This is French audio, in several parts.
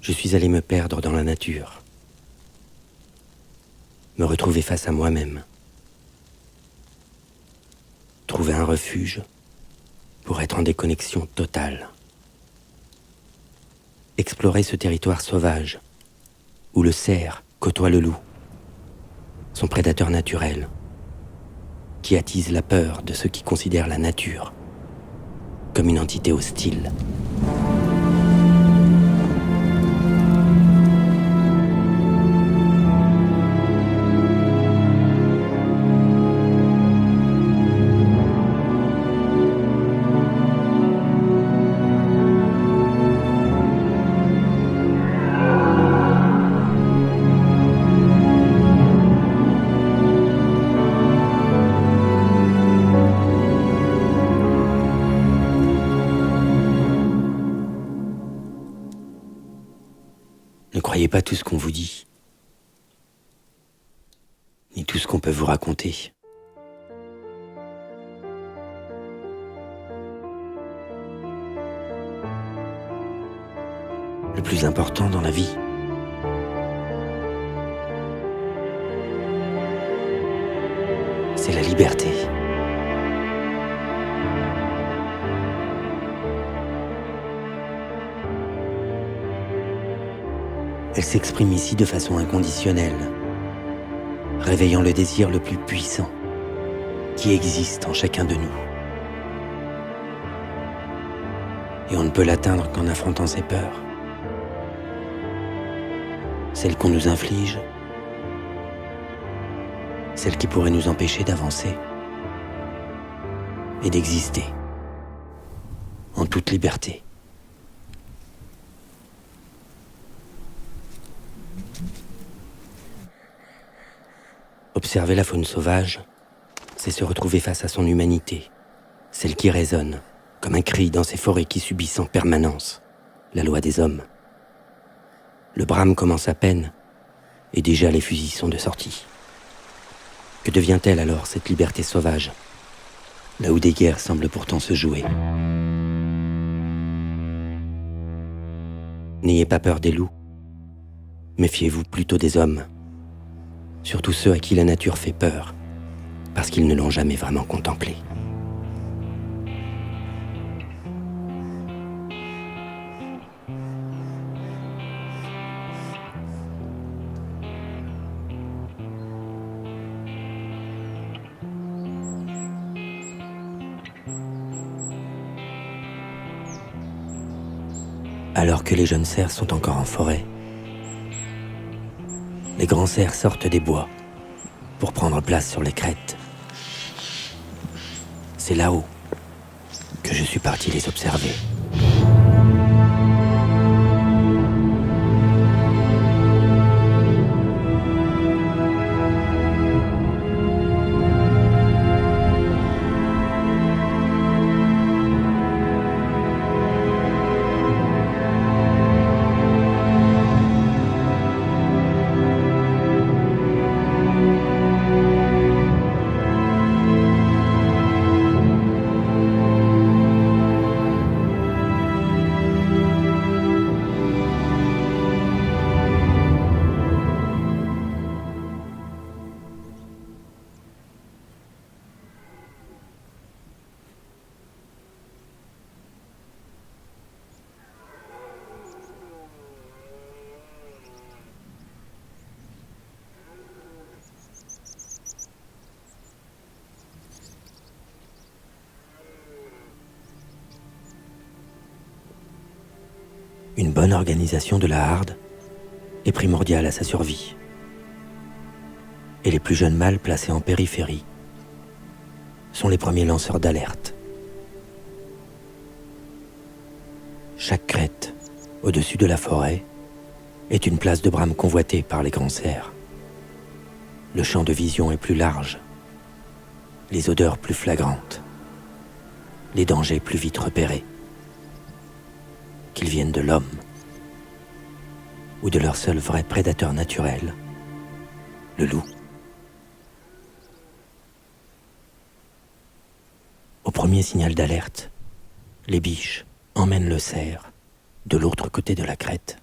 Je suis allé me perdre dans la nature, me retrouver face à moi-même, trouver un refuge pour être en déconnexion totale. Explorer ce territoire sauvage où le cerf côtoie le loup, son prédateur naturel, qui attise la peur de ceux qui considèrent la nature comme une entité hostile. Ne croyez pas tout ce qu'on vous dit, ni tout ce qu'on peut vous raconter. Le plus important dans la vie, c'est la liberté. Elle s'exprime ici de façon inconditionnelle, réveillant le désir le plus puissant qui existe en chacun de nous. Et on ne peut l'atteindre qu'en affrontant ses peurs, celles qu'on nous inflige, celles qui pourraient nous empêcher d'avancer et d'exister en toute liberté. Observer la faune sauvage, c'est se retrouver face à son humanité, celle qui résonne comme un cri dans ces forêts qui subissent en permanence la loi des hommes. Le brame commence à peine, et déjà les fusils sont de sortie. Que devient-elle alors, cette liberté sauvage, là où des guerres semblent pourtant se jouer? N'ayez pas peur des loups, méfiez-vous plutôt des hommes. Surtout ceux à qui la nature fait peur, parce qu'ils ne l'ont jamais vraiment contemplée. Alors que les jeunes cerfs sont encore en forêt, les grands cerfs sortent des bois pour prendre place sur les crêtes. C'est là-haut que je suis parti les observer. Une bonne organisation de la harde est primordiale à sa survie. Et les plus jeunes mâles placés en périphérie sont les premiers lanceurs d'alerte. Chaque crête, au-dessus de la forêt, est une place de brame convoitée par les grands cerfs. Le champ de vision est plus large, les odeurs plus flagrantes, les dangers plus vite repérés. Qu'ils viennent de l'homme ou de leur seul vrai prédateur naturel, le loup. Au premier signal d'alerte, les biches emmènent le cerf de l'autre côté de la crête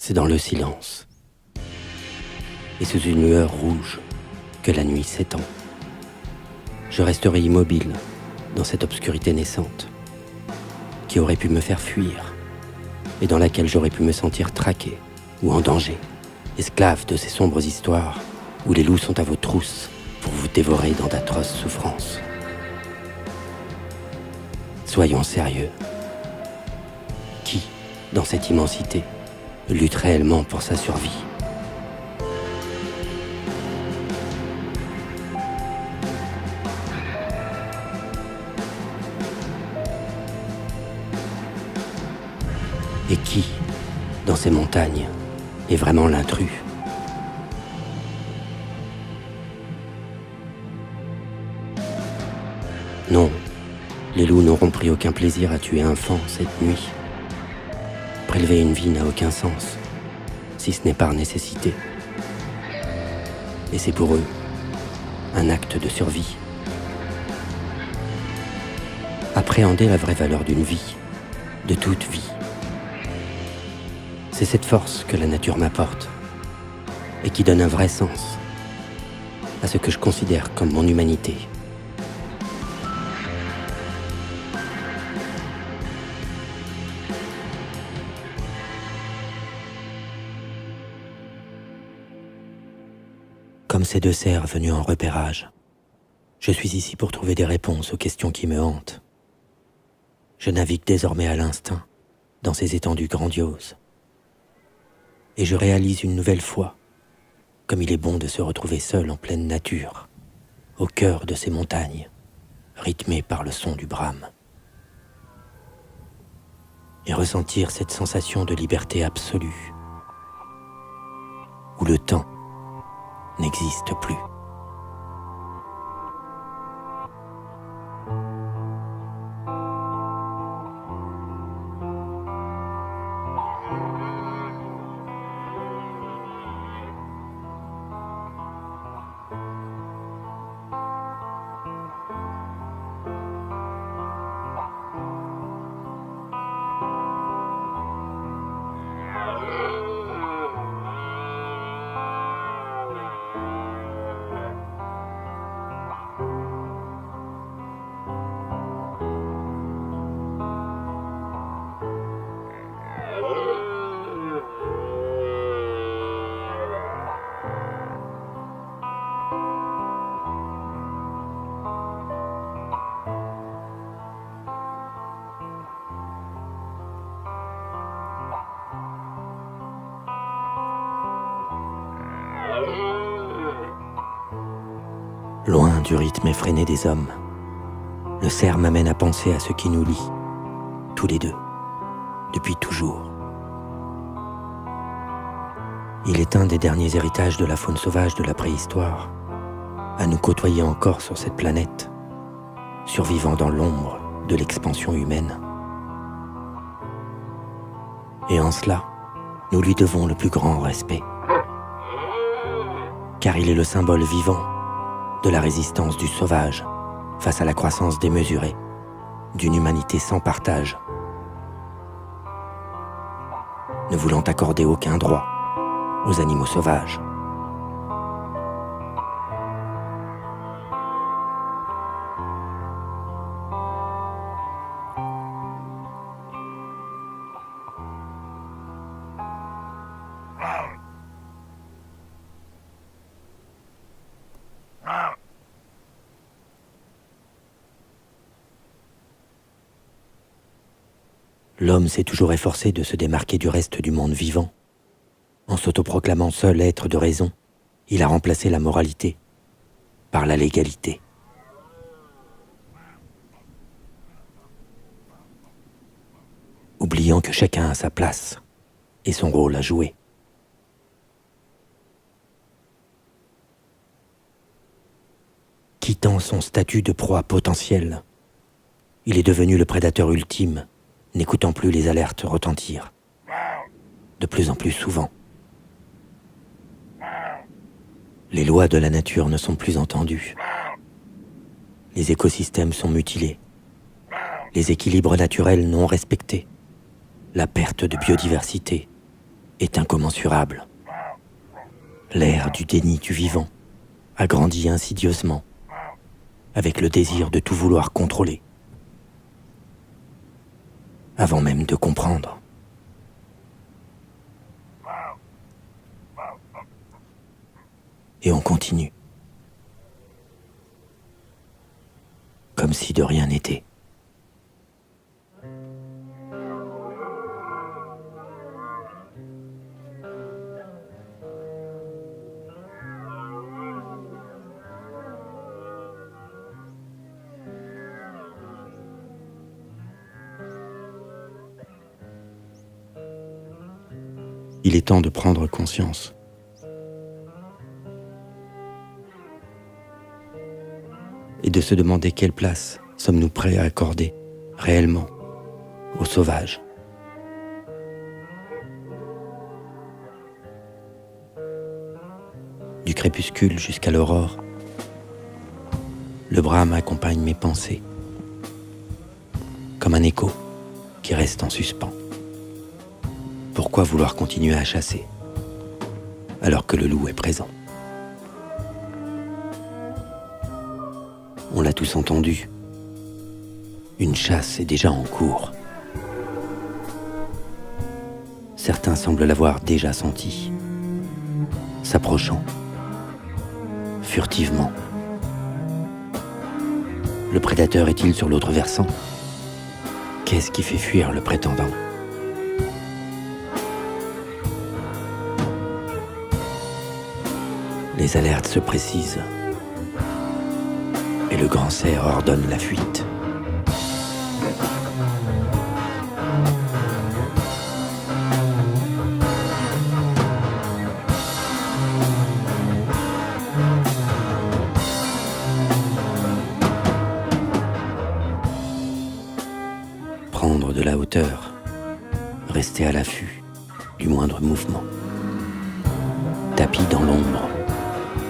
c'est dans le silence. Et sous une lueur rouge que la nuit s'étend. Je resterai immobile dans cette obscurité naissante qui aurait pu me faire fuir et dans laquelle j'aurais pu me sentir traqué ou en danger, esclave de ces sombres histoires où les loups sont à vos trousses pour vous dévorer dans d'atroces souffrances. Soyons sérieux. Qui, dans cette immensité, lutte réellement pour sa survie ? Et qui, dans ces montagnes, est vraiment l'intrus ? Non, les loups n'auront pris aucun plaisir à tuer un faon cette nuit. Prélever une vie n'a aucun sens, si ce n'est par nécessité. Et c'est pour eux un acte de survie. Appréhender la vraie valeur d'une vie, de toute vie. C'est cette force que la nature m'apporte et qui donne un vrai sens à ce que je considère comme mon humanité. Comme ces deux cerfs venus en repérage, je suis ici pour trouver des réponses aux questions qui me hantent. Je navigue désormais à l'instinct dans ces étendues grandioses. Et je réalise une nouvelle fois comme il est bon de se retrouver seul en pleine nature, au cœur de ces montagnes, rythmées par le son du brame. Et ressentir cette sensation de liberté absolue, où le temps n'existe plus. Loin du rythme effréné des hommes, le cerf m'amène à penser à ce qui nous lie, tous les deux, depuis toujours. Il est un des derniers héritages de la faune sauvage de la préhistoire, à nous côtoyer encore sur cette planète, survivant dans l'ombre de l'expansion humaine. Et en cela, nous lui devons le plus grand respect, car il est le symbole vivant de la résistance du sauvage face à la croissance démesurée d'une humanité sans partage, ne voulant accorder aucun droit aux animaux sauvages. L'homme s'est toujours efforcé de se démarquer du reste du monde vivant. En s'autoproclamant seul être de raison, il a remplacé la moralité par la légalité. Oubliant que chacun a sa place et son rôle à jouer. Quittant son statut de proie potentielle, il est devenu le prédateur ultime, n'écoutant plus les alertes retentir, de plus en plus souvent. Les lois de la nature ne sont plus entendues. Les écosystèmes sont mutilés. Les équilibres naturels non respectés. La perte de biodiversité est incommensurable. L'ère du déni du vivant a grandi insidieusement, avec le désir de tout vouloir contrôler, avant même de comprendre. Et on continue, comme si de rien n'était. Il est temps de prendre conscience. Et de se demander quelle place sommes-nous prêts à accorder, réellement, aux sauvages. Du crépuscule jusqu'à l'aurore, le brame accompagne mes pensées, comme un écho qui reste en suspens. Pourquoi vouloir continuer à chasser, alors que le loup est présent? On l'a tous entendu. Une chasse est déjà en cours. Certains semblent l'avoir déjà senti, s'approchant, furtivement. Le prédateur est-il sur l'autre versant? Qu'est-ce qui fait fuir le prétendant? Les alertes se précisent et le grand cerf ordonne la fuite. Prendre de la hauteur, rester à l'affût du moindre mouvement. Tapis dans l'ombre,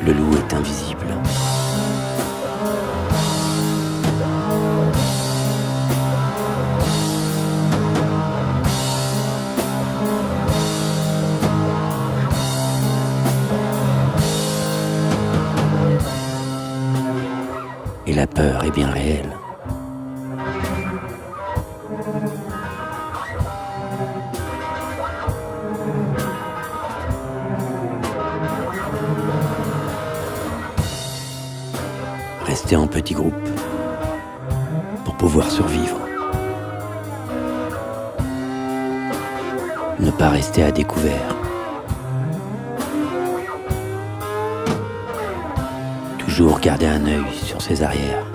le loup est invisible. Et la peur est bien réelle. Rester en petits groupes pour pouvoir survivre. Ne pas rester à découvert. Toujours garder un œil sur ses arrières.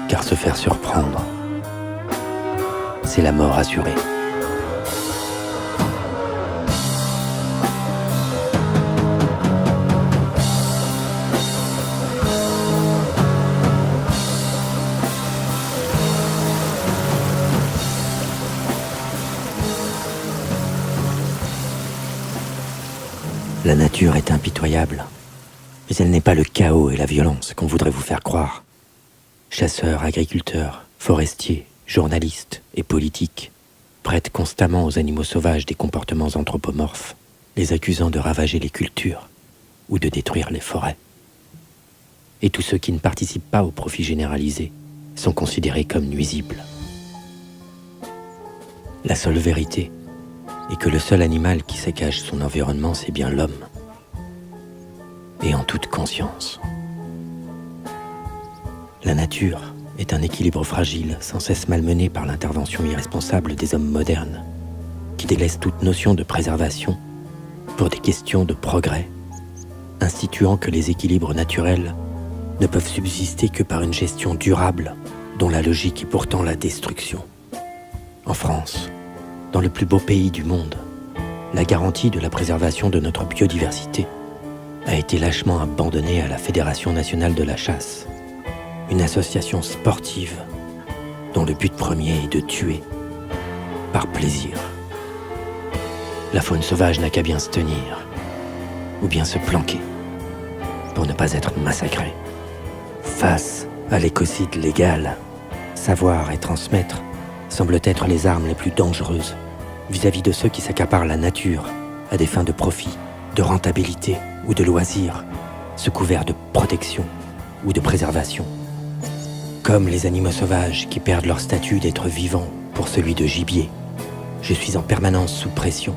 Car se faire surprendre, c'est la mort assurée. La nature est impitoyable, mais elle n'est pas le chaos et la violence qu'on voudrait vous faire croire. Chasseurs, agriculteurs, forestiers, journalistes et politiques prêtent constamment aux animaux sauvages des comportements anthropomorphes, les accusant de ravager les cultures ou de détruire les forêts. Et tous ceux qui ne participent pas au profit généralisé sont considérés comme nuisibles. La seule vérité est que le seul animal qui saccage son environnement, c'est bien l'homme. Et en toute conscience. La nature est un équilibre fragile, sans cesse malmené par l'intervention irresponsable des hommes modernes, qui délaissent toute notion de préservation pour des questions de progrès, instituant que les équilibres naturels ne peuvent subsister que par une gestion durable, dont la logique est pourtant la destruction. En France, dans le plus beau pays du monde, la garantie de la préservation de notre biodiversité a été lâchement abandonnée à la Fédération nationale de la chasse, une association sportive dont le but premier est de tuer par plaisir. La faune sauvage n'a qu'à bien se tenir, ou bien se planquer, pour ne pas être massacrée. Face à l'écocide légal, savoir et transmettre semblent être les armes les plus dangereuses vis-à-vis de ceux qui s'accaparent la nature à des fins de profit, de rentabilité ou de loisir, sous couvert de protection ou de préservation. Comme les animaux sauvages qui perdent leur statut d'être vivant pour celui de gibier, je suis en permanence sous pression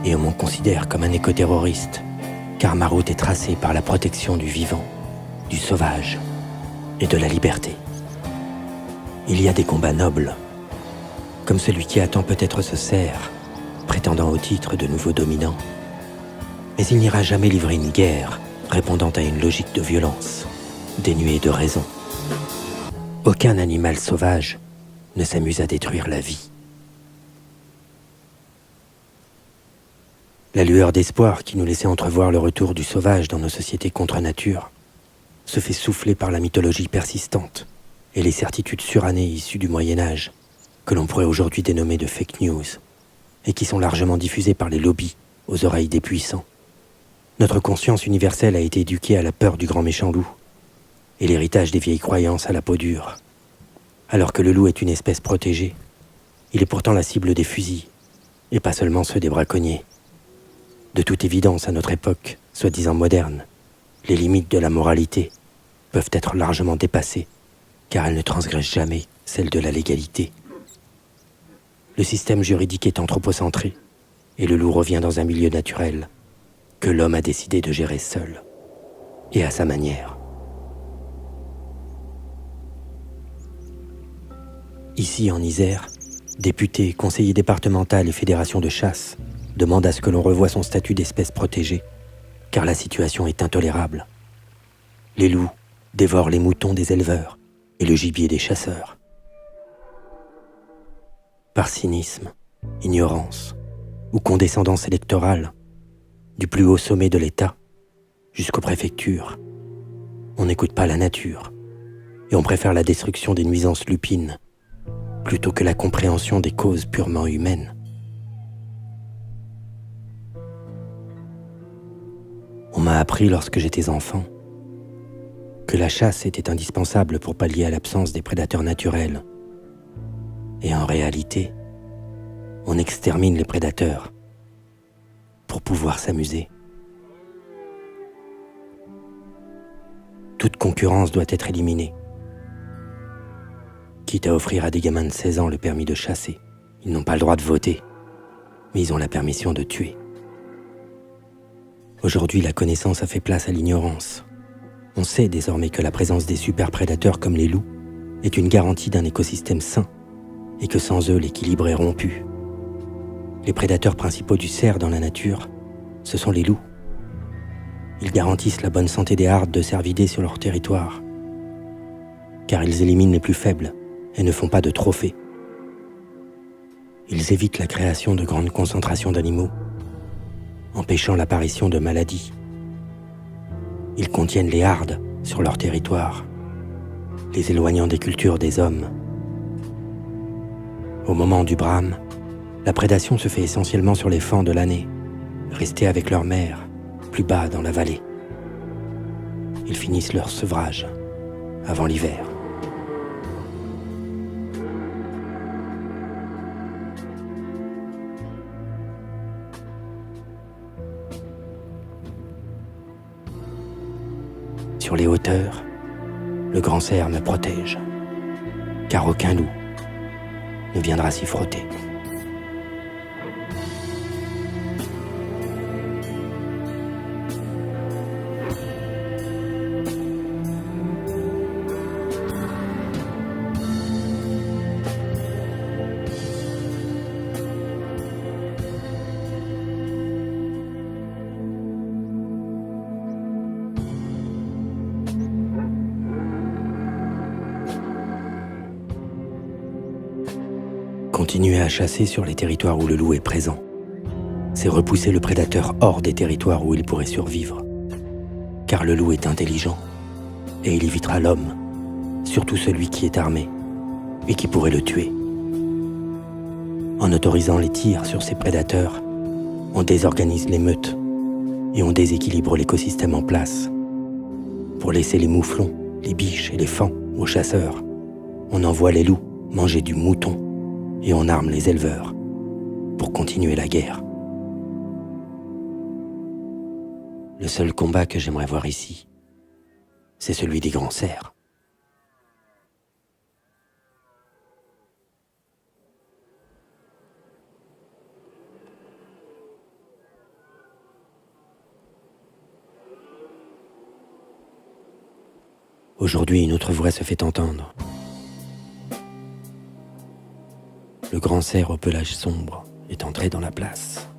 et on m'en considère comme un écoterroriste, car ma route est tracée par la protection du vivant, du sauvage et de la liberté. Il y a des combats nobles, comme celui qui attend peut-être ce cerf, prétendant au titre de nouveau dominant, mais il n'ira jamais livrer une guerre répondant à une logique de violence, dénuée de raison. Aucun animal sauvage ne s'amuse à détruire la vie. La lueur d'espoir qui nous laissait entrevoir le retour du sauvage dans nos sociétés contre nature se fait souffler par la mythologie persistante et les certitudes surannées issues du Moyen-Âge, que l'on pourrait aujourd'hui dénommer de fake news, et qui sont largement diffusées par les lobbies aux oreilles des puissants. Notre conscience universelle a été éduquée à la peur du grand méchant loup, et l'héritage des vieilles croyances à la peau dure. Alors que le loup est une espèce protégée, il est pourtant la cible des fusils, et pas seulement ceux des braconniers. De toute évidence, à notre époque, soi-disant moderne, les limites de la moralité peuvent être largement dépassées, car elles ne transgressent jamais celles de la légalité. Le système juridique est anthropocentré, et le loup revient dans un milieu naturel que l'homme a décidé de gérer seul, et à sa manière. Ici, en Isère, députés, conseillers départementaux et fédérations de chasse demandent à ce que l'on revoie son statut d'espèce protégée, car la situation est intolérable. Les loups dévorent les moutons des éleveurs et le gibier des chasseurs. Par cynisme, ignorance ou condescendance électorale, du plus haut sommet de l'État jusqu'aux préfectures, on n'écoute pas la nature et on préfère la destruction des nuisances lupines plutôt que la compréhension des causes purement humaines. On m'a appris lorsque j'étais enfant que la chasse était indispensable pour pallier à l'absence des prédateurs naturels. Et en réalité, on extermine les prédateurs pour pouvoir s'amuser. Toute concurrence doit être éliminée. Quitte à offrir à des gamins de 16 ans le permis de chasser, ils n'ont pas le droit de voter, mais ils ont la permission de tuer. Aujourd'hui, la connaissance a fait place à l'ignorance. On sait désormais que la présence des super-prédateurs comme les loups est une garantie d'un écosystème sain et que sans eux, l'équilibre est rompu. Les prédateurs principaux du cerf dans la nature, ce sont les loups. Ils garantissent la bonne santé des hardes de cervidés sur leur territoire, car ils éliminent les plus faibles et ne font pas de trophées. Ils évitent la création de grandes concentrations d'animaux, empêchant l'apparition de maladies. Ils contiennent les hardes sur leur territoire, les éloignant des cultures des hommes. Au moment du brame, la prédation se fait essentiellement sur les fans de l'année, restés avec leur mère, plus bas dans la vallée. Ils finissent leur sevrage avant l'hiver. Sur les hauteurs, le grand cerf me protège, car aucun loup ne viendra s'y frotter. Continuer à chasser sur les territoires où le loup est présent, c'est repousser le prédateur hors des territoires où il pourrait survivre. Car le loup est intelligent, et il évitera l'homme, surtout celui qui est armé, et qui pourrait le tuer. En autorisant les tirs sur ces prédateurs, on désorganise les meutes, et on déséquilibre l'écosystème en place. Pour laisser les mouflons, les biches et les fans aux chasseurs, on envoie les loups manger du mouton et on arme les éleveurs pour continuer la guerre. Le seul combat que j'aimerais voir ici, c'est celui des grands cerfs. Aujourd'hui, une autre voix se fait entendre. Le grand cerf au pelage sombre est entré dans la place.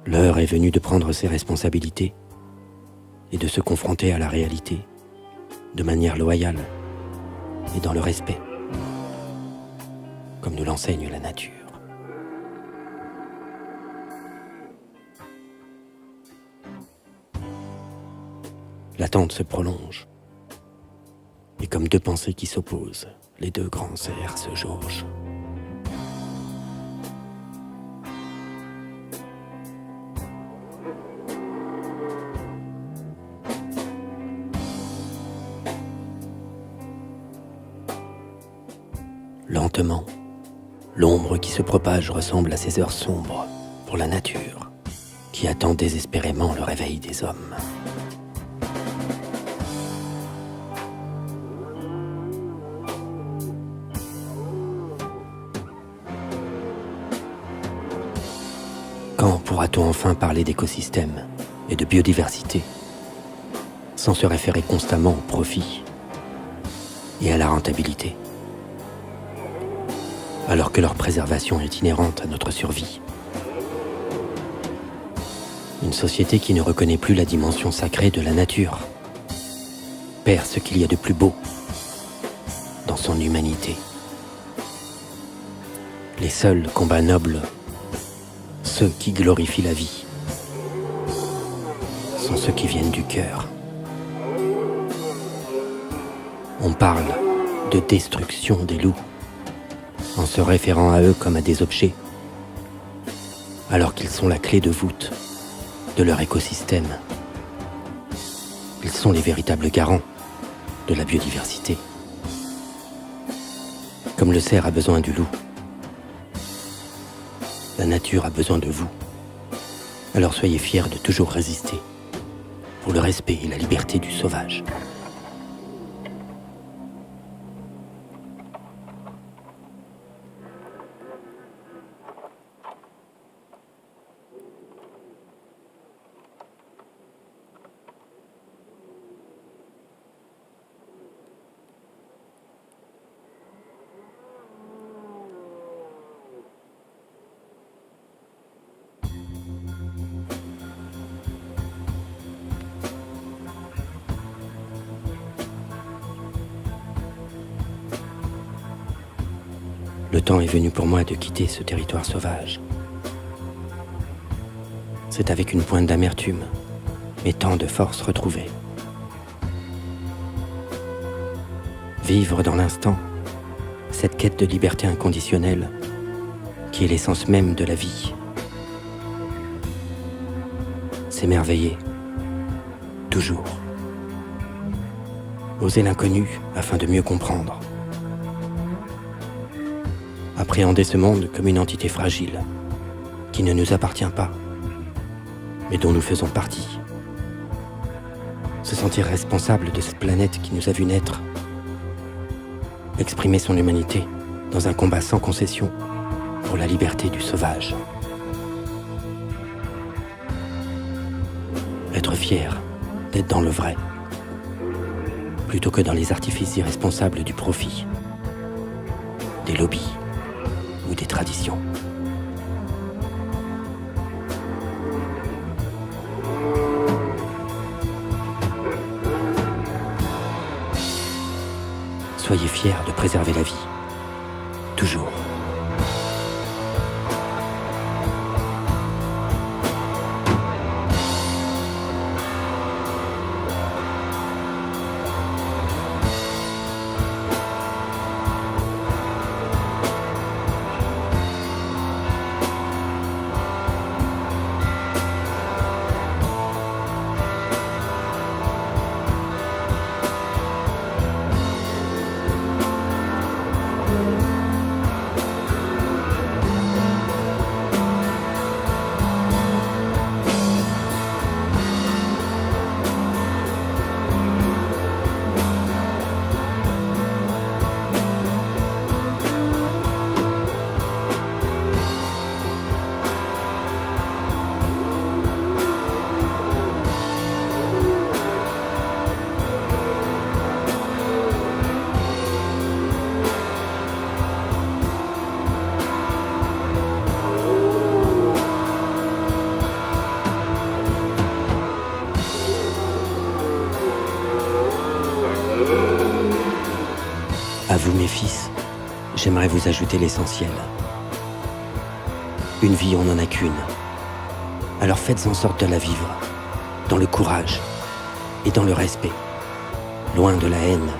L'heure est venue de prendre ses responsabilités et de se confronter à la réalité de manière loyale et dans le respect, comme nous l'enseigne la nature. L'attente se prolonge, et comme deux pensées qui s'opposent, les deux grands cerfs se jaugent. Lentement, l'ombre qui se propage ressemble à ces heures sombres pour la nature, qui attend désespérément le réveil des hommes. Quand pourra-t-on enfin parler d'écosystème et de biodiversité, sans se référer constamment au profit et à la rentabilité, alors que leur préservation est inhérente à notre survie? Une société qui ne reconnaît plus la dimension sacrée de la nature perd ce qu'il y a de plus beau dans son humanité. Les seuls combats nobles, ceux qui glorifient la vie, sont ceux qui viennent du cœur. On parle de destruction des loups en se référant à eux comme à des objets, alors qu'ils sont la clé de voûte de leur écosystème. Ils sont les véritables garants de la biodiversité. Comme le cerf a besoin du loup, la nature a besoin de vous. Alors soyez fiers de toujours résister pour le respect et la liberté du sauvage. Le temps est venu pour moi de quitter ce territoire sauvage. C'est avec une pointe d'amertume, mais tant de force retrouvée. Vivre dans l'instant, cette quête de liberté inconditionnelle, qui est l'essence même de la vie. S'émerveiller, toujours. Oser l'inconnu afin de mieux comprendre. Appréhender ce monde comme une entité fragile, qui ne nous appartient pas, mais dont nous faisons partie. Se sentir responsable de cette planète qui nous a vu naître. Exprimer son humanité dans un combat sans concession pour la liberté du sauvage. Être fier d'être dans le vrai, plutôt que dans les artifices irresponsables du profit, des lobbies ou des traditions. Soyez fiers de préserver la vie, toujours. fils, j'aimerais vous ajouter l'essentiel. Une vie, on n'en a qu'une. Alors faites en sorte de la vivre, dans le courage et dans le respect, loin de la haine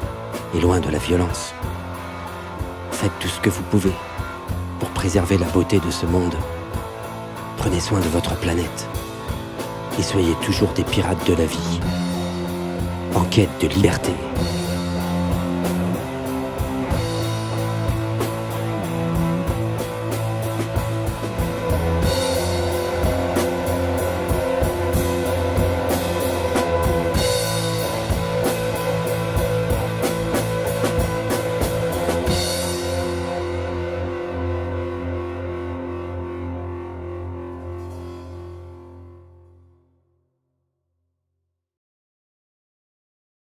et loin de la violence. Faites tout ce que vous pouvez pour préserver la beauté de ce monde. Prenez soin de votre planète et soyez toujours des pirates de la vie, en quête de liberté.